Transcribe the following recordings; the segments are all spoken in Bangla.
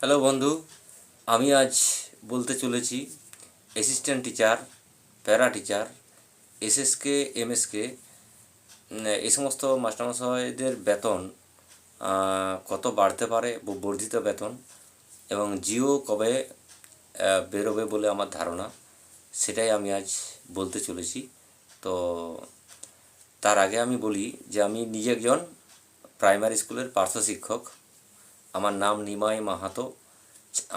হ্যালো বন্ধু, আমি আজ বলতে চলেছি assistant teacher, para teacher, SSK, MSK, এই সমস্ত মাস্টারমশাইদের বেতন কত বাড়তে পারে, বর্ধিত বেতন, এবং জিও কবে বেরোবে বলে আমার ধারণা, সেটাই আমি আজ বলতে চলেছি। তো তার আগে আমি বলি যে আমি নিজে একজন প্রাইমারি স্কুলের পার্শ্ব শিক্ষক। আমার নাম নিমাই মাহাতো।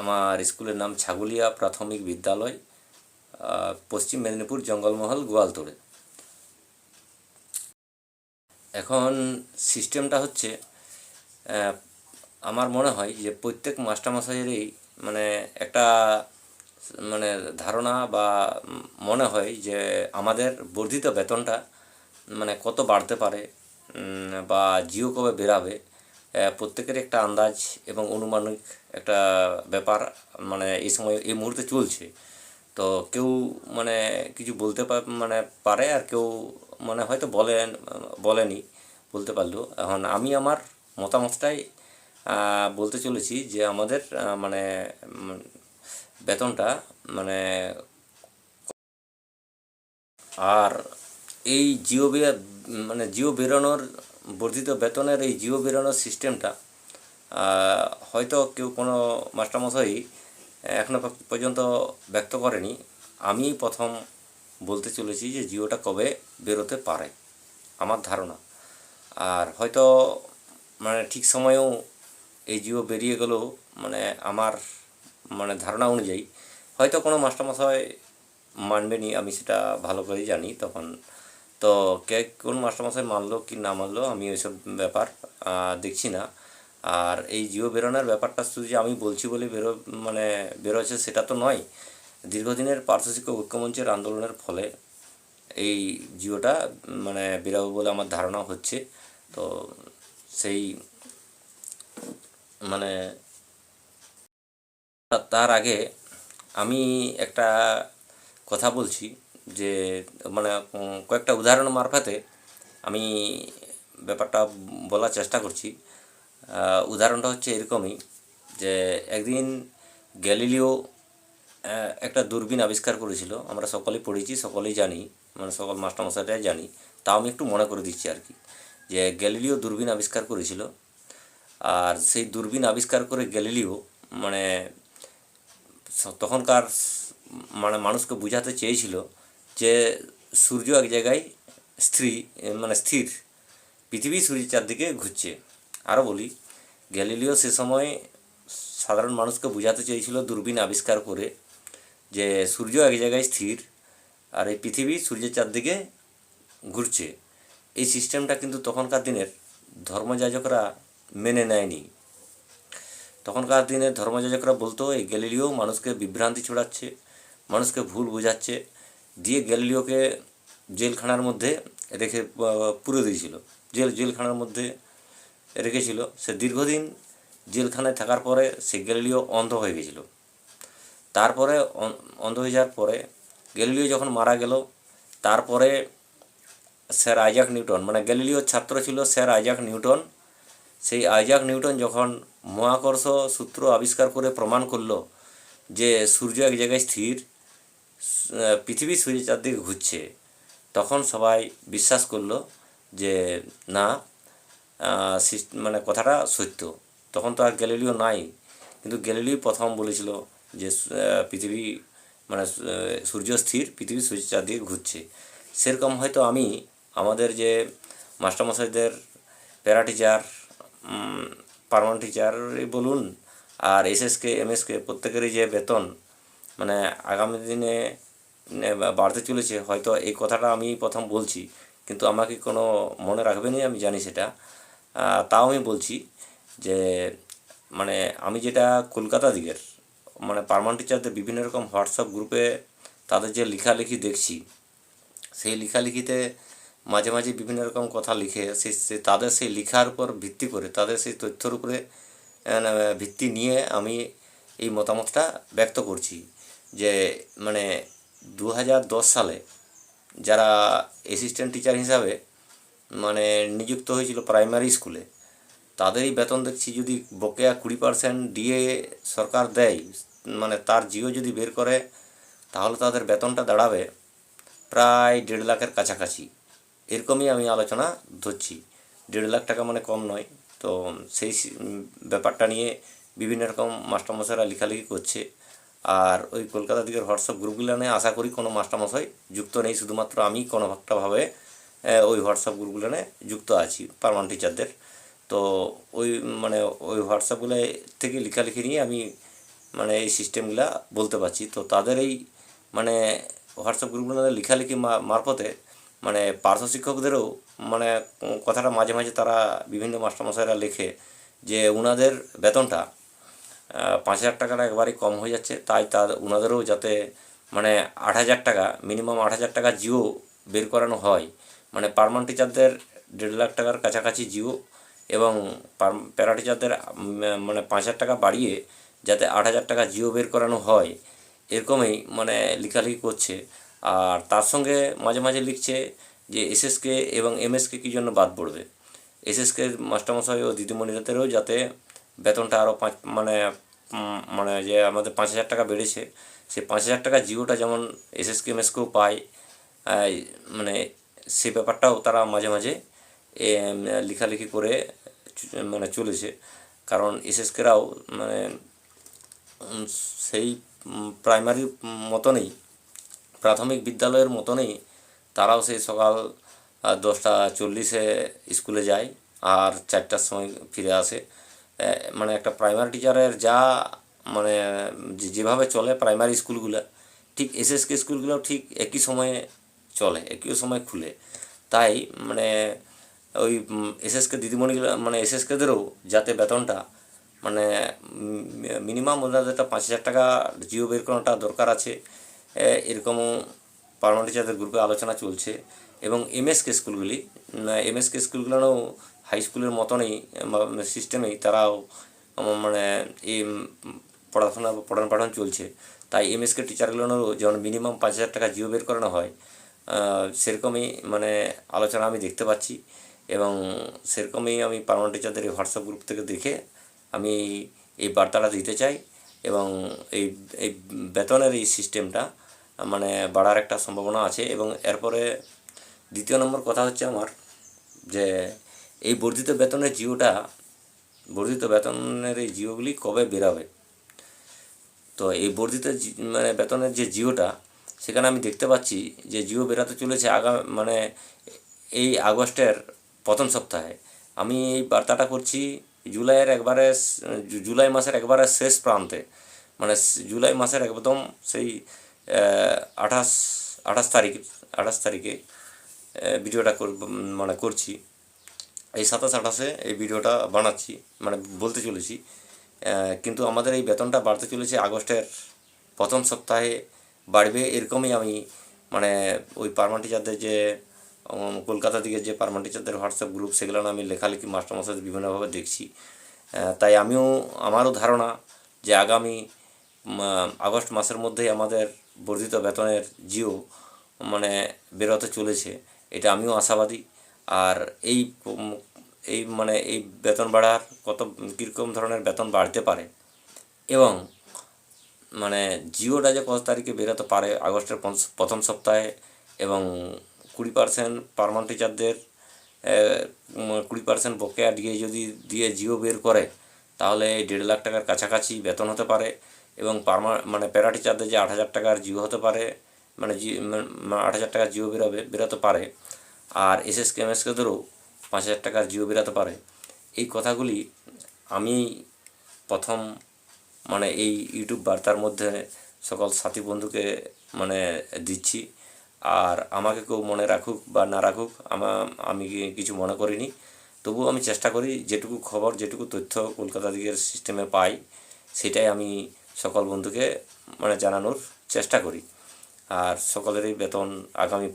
আমার স্কুলের নাম ছাগুলিয়া প্রাথমিক বিদ্যালয়, পশ্চিম মেদিনীপুর, জঙ্গলমহল, গোয়ালতোড়ে। এখন সিস্টেমটা হচ্ছে, আহ, আমার মনে হয় যে প্রত্যেক মাস্টারমশাইয়েরই মানে একটা মানে ধারণা বা মনে হয় যে আমাদের বর্ধিত বেতনটা মানে কত বাড়তে পারে, বা জিও কবে বেরাবে, প্রত্যেকের একটা আন্দাজ এবং অনুমানিক একটা ব্যাপার মানে এই সময় এই মুহূর্তে চলছে। তো কেউ মানে কিছু বলতে মানে পারে, আর কেউ মানে হয়তো বলেনি, বলতে পারলেও। এখন আমি আমার মতামতটাই বলতে চলেছি যে আমাদের মানে বেতনটা মানে, আর এই মানে জিও বেরোনোর, বর্ধিত বেতনের এই জিও বেরোনোর সিস্টেমটা হয়তো কেউ কোনো মাস্টারমশাই এখনও পর্যন্ত ব্যক্ত করেনি। আমি প্রথম বলতে চলেছি যে জিওটা কবে বেরোতে পারে আমার ধারণা। আর হয়তো মানে ঠিক সময়েও এই জিও বেরিয়ে গেলেও মানে আমার মানে ধারণা অনুযায়ী হয়তো কোনো মাস্টারমশাই মানবে নি, আমি সেটা ভালো করেই জানি তখন। তো কোন মাস্টারমশাই মানলো কি না মানলো আমি ওইসব ব্যাপার দেখছি না। আর এই জিও বেরোনোর ব্যাপারটা শুধু যে আমি বলছি বলে মানে বেরোচ্ছে সেটা তো নয়। দীর্ঘদিনের পার্শ্বশিক্ষক ঐক্যমঞ্চের আন্দোলনের ফলে এই জিওটা মানে বেরোবে বলে আমার ধারণা হচ্ছে। তো সেই মানে তার আগে আমি একটা কথা বলছি যে মানে কয়েকটা উদাহরণ মারফতে আমি ব্যাপারটা বলার চেষ্টা করছি। উদাহরণটা হচ্ছে এরকমই যে একদিন গ্যালিলিও একটা দূরবীন আবিষ্কার করেছিল। আমরা সকলেই পড়েছি, সকলেই জানি, মানে সকল মাস্টারমশাইরাই জানি। তাও আমি একটু মনে করে দিচ্ছি আর কি, যে গ্যালিলিও দূরবীন আবিষ্কার করেছিল। আর সেই দূরবীন আবিষ্কার করে গ্যালিলিও মানে তখনকার মানে মানুষকে বোঝাতে চেয়েছিল যে সূর্য এক জায়গায় স্থির, পৃথিবী সূর্যের চারদিকে ঘুরছে। আরও বলি, গ্যালিলিও সে সময় সাধারণ মানুষকে বোঝাতে চেয়েছিল দূরবীন আবিষ্কার করে যে সূর্য এক জায়গায় স্থির আর এই পৃথিবী সূর্যের চারদিকে ঘুরছে। এই সিস্টেমটা কিন্তু তখনকার দিনের ধর্মযাজকরা মেনে নেয়নি। তখনকার দিনে ধর্মযাজকরা বলতো এই গ্যালিলিও মানুষকে বিভ্রান্তি ছড়াচ্ছে, মানুষকে ভুল বোঝাচ্ছে, দিয়ে গ্যালিলিওকে জেলখানার মধ্যে রেখে পুরে দিয়েছিল। জেলখানার মধ্যে রেখেছিল। সে দীর্ঘদিন জেলখানায় থাকার পরে সে গ্যালিলিও অন্ধ হয়ে গেছিল। তারপরে অন্ধ হয়ে যাওয়ার পরে গ্যালিলিও যখন মারা গেল, তারপরে স্যার আইজাক নিউটন, মানে গ্যালিলিওর ছাত্র ছিল স্যার আইজাক নিউটন। সেই আইজাক নিউটন যখন মহাকর্ষ সূত্র আবিষ্কার করে প্রমাণ করলো যে সূর্য এক জায়গায় স্থির, পৃথিবী সূর্যের চারদিকে ঘুরছে, তখন সবাই বিশ্বাস করলো যে না, মানে কথাটা সত্য। তখন তো আর গ্যালিলিও নাই, কিন্তু গ্যালিলিও প্রথম বলেছিল যে পৃথিবী মানে সূর্য স্থির, পৃথিবী সূর্যের চারদিকে ঘুরছে। সেরকম হয়তো আমি আমাদের যে মাস্টারমশাইদের, প্যারা টিচার, পার্মানেন্ট টিচার বলুন, আর এসএসকে, এমএসকে, প্রত্যেকেরই যে বেতন মানে আগামী দিনে বাড়তে চলেছে, হয়তো এই কথাটা আমি প্রথম বলছি, কিন্তু আমাকে কোনো মনে রাখবে না আমি জানি সেটা। তাও আমি বলছি যে মানে আমি যেটা কলকাতা দিকের মানে পার্মানেন্ট টিচারদের বিভিন্ন রকম হোয়াটসঅ্যাপ গ্রুপে তাদের যে লেখালেখি দেখছি, সেই লেখালেখিতে মাঝে মাঝে বিভিন্ন রকম কথা লিখে তাদের সেই লেখার উপর ভিত্তি করে, তাদের সেই তথ্যের উপরে ভিত্তি নিয়ে আমি এই মতামতটা ব্যক্ত করছি যে মানে 2010 সালে যারা অ্যাসিস্ট্যান্ট টিচার হিসাবে মানে নিযুক্ত হয়েছিল প্রাইমারি স্কুলে, তাদেরই বেতন দেখছি যদি বকেয়া 20% ডিএ সরকার দেয়, মানে তার জিও যদি বের করে, তাহলে তাদের বেতনটা দাঁড়াবে প্রায় 1.5 লাখের কাছাকাছি। এরকমই আমি আলোচনা ধরছি। 1.5 লাখ টাকা মানে কম নয়। তো সেই ব্যাপারটা নিয়ে বিভিন্ন রকম মাস্টারমশাইরা লেখালেখি করছে। আর ওই কলকাতা দিকের হোয়াটসঅ্যাপ গ্রুপগুলো নিয়ে আশা করি কোনো মাস্টারমশাই যুক্ত নেই, শুধুমাত্র আমি কোনো একটাভাবে ওই হোয়াটসঅ্যাপ গ্রুপগুলো যুক্ত আছি পার্মানেন্ট টিচারদের। তো ওই মানে ওই হোয়াটসঅ্যাপগুলো থেকে লেখালেখি নিয়ে আমি মানে এই সিস্টেমগুলা বলতে পারছি। তো তাদের এই মানে হোয়াটসঅ্যাপ গ্রুপগুলো লেখালেখি মারফতে মানে পার্শ্ব শিক্ষকদেরও মানে কথাটা মাঝে মাঝে তারা বিভিন্ন মাস্টারমশাইরা লেখে যে ওনাদের বেতনটা 5,000 টাকাটা একবারেই কম হয়ে যাচ্ছে, তাই ওনাদেরও যাতে মানে 8,000 টাকা, মিনিমাম 8,000 টাকা জিও বের করানো হয়। মানে পার্মানেন্ট টিচারদের 1.5 লাখ টাকার কাছাকাছি জিও এবং প্যারা টিচারদের মানে 5,000 টাকা বাড়িয়ে যাতে 8,000 টাকা জিও বের করানো হয়, এরকমই মানে লেখালেখি করছে। আর তার সঙ্গে মাঝে মাঝে লিখছে যে এসএসকে এবং এমএসকে কী জন্য বাদ পড়বে, এসএসকে মাস্টারমশাই ও দিদিমণিদেরও যাতে বেতনটা আরও মানে যে আমাদের 5,000 টাকা বেড়েছে, সেই 5,000 টাকা জিওটা যেমন এসএসকে এমএসকেও পায়, মানে সে ব্যাপারটাও তারা মাঝে মাঝে লেখালেখি করে মানে চলেছে। কারণ এসএসকেরাও মানে সেই প্রাইমারির মতনই, প্রাথমিক বিদ্যালয়ের মতনই তারাও সেই সকাল 10:40-এ স্কুলে যায় আর 4টার সময় ফিরে আসে। মানে একটা প্রাইমারি টিচারের যা মানে যেভাবে চলে প্রাইমারি স্কুলগুলো, ঠিক এসএসকে স্কুলগুলোও ঠিক একই সময়ে চলে, একই সময় খুলে। তাই মানে ওই এসএসকে দিদিমণিগুলো মানে এসএসকেদেরও যাতে বেতনটা মানে মিনিমাম ওনাদেরটা 5,000 টাকা জিও বের করানোটা দরকার আছে, এরকমও পার্মানেন্ট টিচারদের গ্রুপে আলোচনা চলছে। এবং এমএসকে স্কুলগুলোও হাই স্কুলের মতনই সিস্টেমেই তারাও মানে এই পঠন পাঠন চলছে। তাই এমএসকে টিচারগুলোরও যেমন মিনিমাম 5,000 টাকা জিও বের করানো হয়, সেরকমই মানে আলোচনা আমি দেখতে পাচ্ছি। এবং সেরকমই আমি পার্মানেন্ট টিচারদের এই হোয়াটসঅ্যাপ গ্রুপ থেকে দেখে আমি এই বার্তাটা দিতে চাই। এবং এই এই বেতনের এই সিস্টেমটা মানে বাড়ার একটা সম্ভাবনা আছে। এবং এরপরে দ্বিতীয় নম্বর কথা হচ্ছে আমার যে এই বর্ধিত বেতনের এই জিওগুলি কবে বেরাবে। তো এই বর্ধিত মানে বেতনের যে জিওটা, সেখানে আমি দেখতে পাচ্ছি যে জিও বেরাতে চলেছে মানে এই আগস্টের প্রথম সপ্তাহে। আমি এই বার্তাটা করছি জুলাই মাসের একবারে শেষ প্রান্তে, মানে জুলাই মাসের একদম সেই 28 তারিখে ভিডিওটা মানে করছি। এই 27-28-এ এই ভিডিওটা বানাচ্ছি, মানে বলতে চলেছি। কিন্তু আমাদের এই বেতনটা বাড়তে চলেছে আগস্টের প্রথম সপ্তাহে বাড়বে, এরকমই আমি মানে ওই পার্মানেন্ট টিচারদের যে কলকাতা দিকে যে পার্মানেন্ট টিচারদের হোয়াটসঅ্যাপ গ্রুপ, সেগুলো আমি লেখালেখি মাস্টারমশাইদের বিভিন্নভাবে দেখছি। তাই আমারও ধারণা যে আগামী আগস্ট মাসের মধ্যেই আমাদের বর্ধিত বেতনের জিও মানে বেরোতে চলেছে, এটা আমিও আশাবাদী। আর এই মানে এই বেতন বাড়ার কীরকম ধরনের বেতন বাড়তে পারে এবং মানে জিওটা যে কত তারিখে বেরোতে পারে আগস্টের প্রথম সপ্তাহে, এবং 20% পার্মানেন্ট টিচারদের 20% বকেয়া দিয়ে জিও বের করে, তাহলে 1.5 লাখ টাকার কাছাকাছি বেতন হতে পারে। এবং মানে প্যারা টিচারদের যে 8,000 টাকার জিও হতে পারে, মানে 8,000 টাকার জিও বেরোতে পারে। আর এসএসকে এমএসকেদেরও 5,000 টাকার জিও বেরোতে পারে। এই কথাগুলি আমি প্রথম মানে এই ইউটিউব বার্তার মধ্যে সকল সাথী বন্ধুকে মানে দিচ্ছি। আর আমাকে কেউ মনে রাখুক বা না রাখুক, আমি কিছু মনে করিনি, তবুও আমি চেষ্টা করি যেটুকু খবর, যেটুকু তথ্য কলকাতা দিকের সিস্টেমে পাই, সেটাই আমি সকল বন্ধুকে মানে জানানোর চেষ্টা করি। আর সকলেরই বেতন আগামী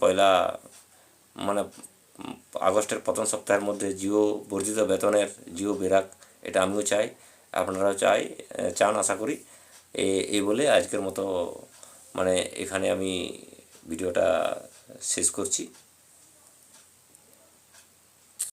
মানে আগস্টের প্রথম সপ্তাহের মধ্যে বর্ধিত বেতনের জিও বেরাক, এটা আমিও চাই, আপনারাও চান আশা করি। এই বলে আজকের মতো মানে এখানে আমি ভিডিওটা শেষ করছি।